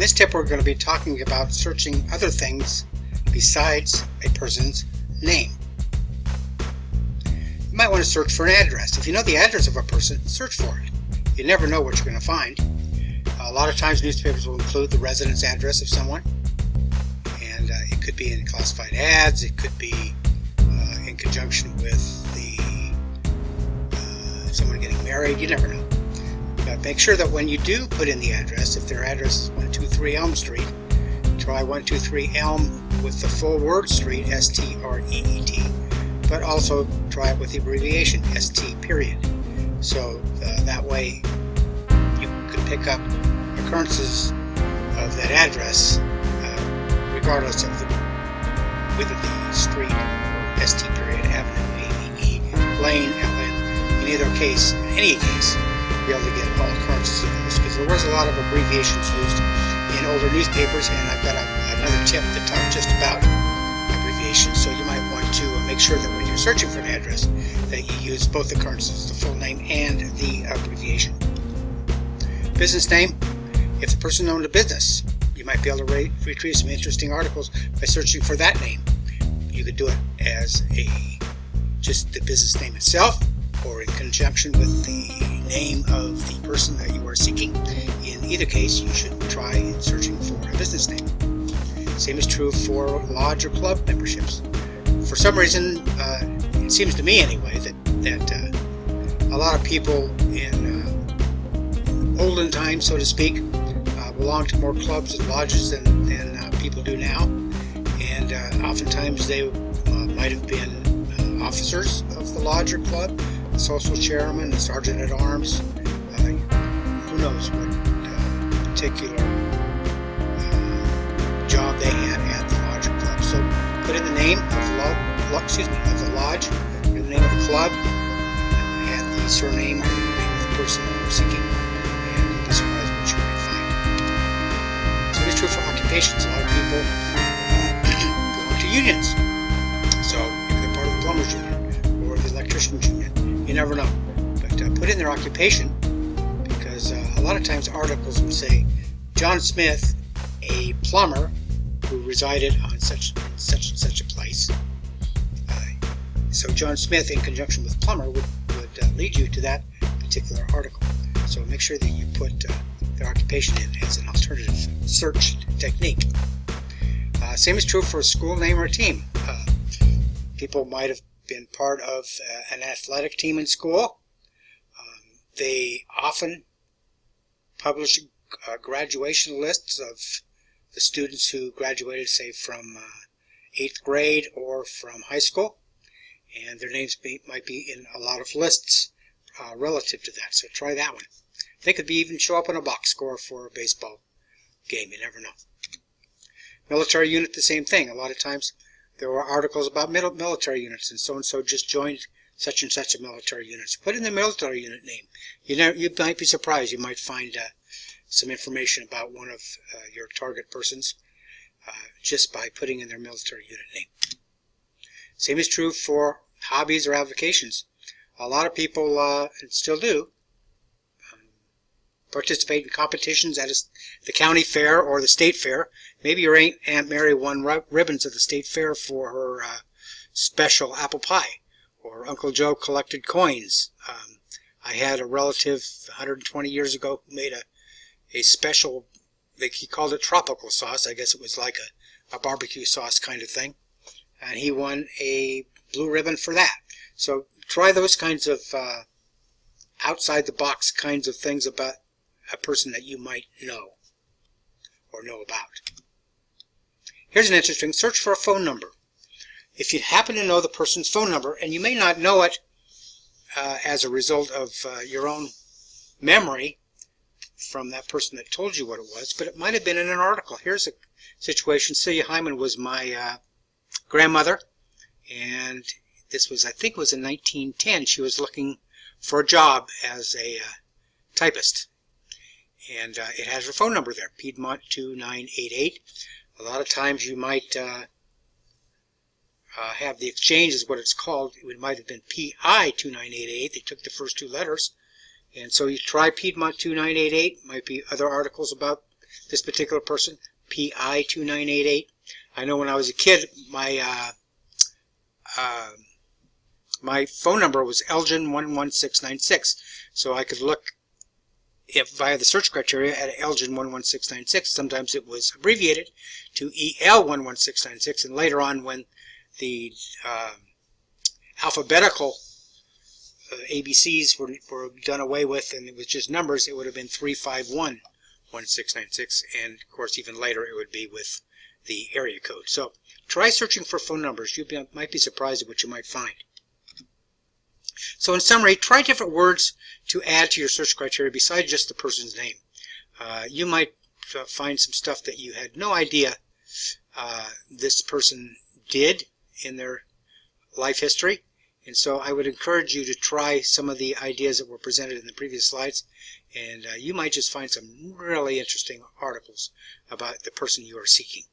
this tip we're going to be talking about searching other things besides a person's name. You might want to search for an address. If you know the address of a person, search for it. You never know what you're going to find. A lot of times newspapers will include the residence address of someone, and it could be in classified ads, it could be in conjunction with someone getting married. You never know. But make sure that when you do put in the address, if their address is 123 Elm Street, try 123 Elm with the full word street, S-T-R-E-E-T, but also try it with the abbreviation, S-T period. So that way you can pick up occurrences of that address regardless of whether the street, S-T period, avenue, A-V-E, lane, L-N. In either case, in any case, you'll be able to get all occurrences of those, because there was a lot of abbreviations used in older newspapers, and I've got another tip that talks just about abbreviations. So you might want to make sure that when you're searching for an address that you use both occurrences, the full name and the abbreviation. Business name. If the person owned a business, you might be able to retrieve some interesting articles by searching for that name. You could do it as just the business name itself, or in conjunction with the name of the person that you are seeking. In either case, you should try searching for a business name. Same is true for lodge or club memberships. For some reason, it seems to me anyway, that a lot of people in olden times, so to speak, belong to more clubs and lodges than people do now. And oftentimes they might have been officers of the lodge or club, the social chairman, the sergeant at arms, who knows what particular job they had at the lodge or club. So put in the name of the lodge, put in the name of the club, add the surname, or the name of the person you're seeking, and you'll be surprised what you might find. So it's true for occupations. A lot of people belong to unions. So if they're part of the plumbers union or the electricians union, you never know. But put in their occupation, because a lot of times articles will say John Smith, a plumber who resided on such and such a place. So John Smith in conjunction with plumber would lead you to that particular article. So make sure that you put their occupation in as an alternative search technique. Same is true for a school name or a team. People might have been part of an athletic team in school. They often publish graduation lists of the students who graduated, say, from 8th grade or from high school, and their names might be in a lot of lists relative to that. So try that one. They could even show up on a box score for a baseball game. You never know. Military unit, the same thing. A lot of times there were articles about military units, and so just joined such and such a military unit. So put in the military unit name. You might be surprised. You might find some information about one of your target persons just by putting in their military unit name. Same is true for hobbies or avocations. A lot of people, and still do, participate in competitions at the county fair or the state fair. Maybe your Aunt Mary won ribbons at the state fair for her special apple pie, or Uncle Joe collected coins. I had a relative 120 years ago who made a special, he called it tropical sauce. I guess it was like a barbecue sauce kind of thing. And he won a blue ribbon for that. So try those kinds of outside the box kinds of things about a person that you might know or know about. Here's an interesting search for a phone number. If you happen to know the person's phone number, and you may not know it as a result of your own memory from that person that told you what it was, but it might have been in an article. Here's a situation. Celia Hyman was my grandmother, and this was, I think it was in 1910. She was looking for a job as a typist, and it has her phone number there, Piedmont 2988. A lot of times you might have the exchange is what it's called. It might have been PI 2988. They took the first two letters. And so you try Piedmont 2988. Might be other articles about this particular person, PI2988. I know when I was a kid, my phone number was Elgin11696, so I could look via the search criteria at Elgin11696. Sometimes it was abbreviated to EL11696, and later on when the alphabetical ABCs were done away with and it was just numbers, it would have been 3511696, and of course even later it would be with the area code. So try searching for phone numbers. You might be surprised at what you might find. So in summary, try different words to add to your search criteria besides just the person's name. You might find some stuff that you had no idea this person did in their life history. And so I would encourage you to try some of the ideas that were presented in the previous slides, and you might just find some really interesting articles about the person you are seeking.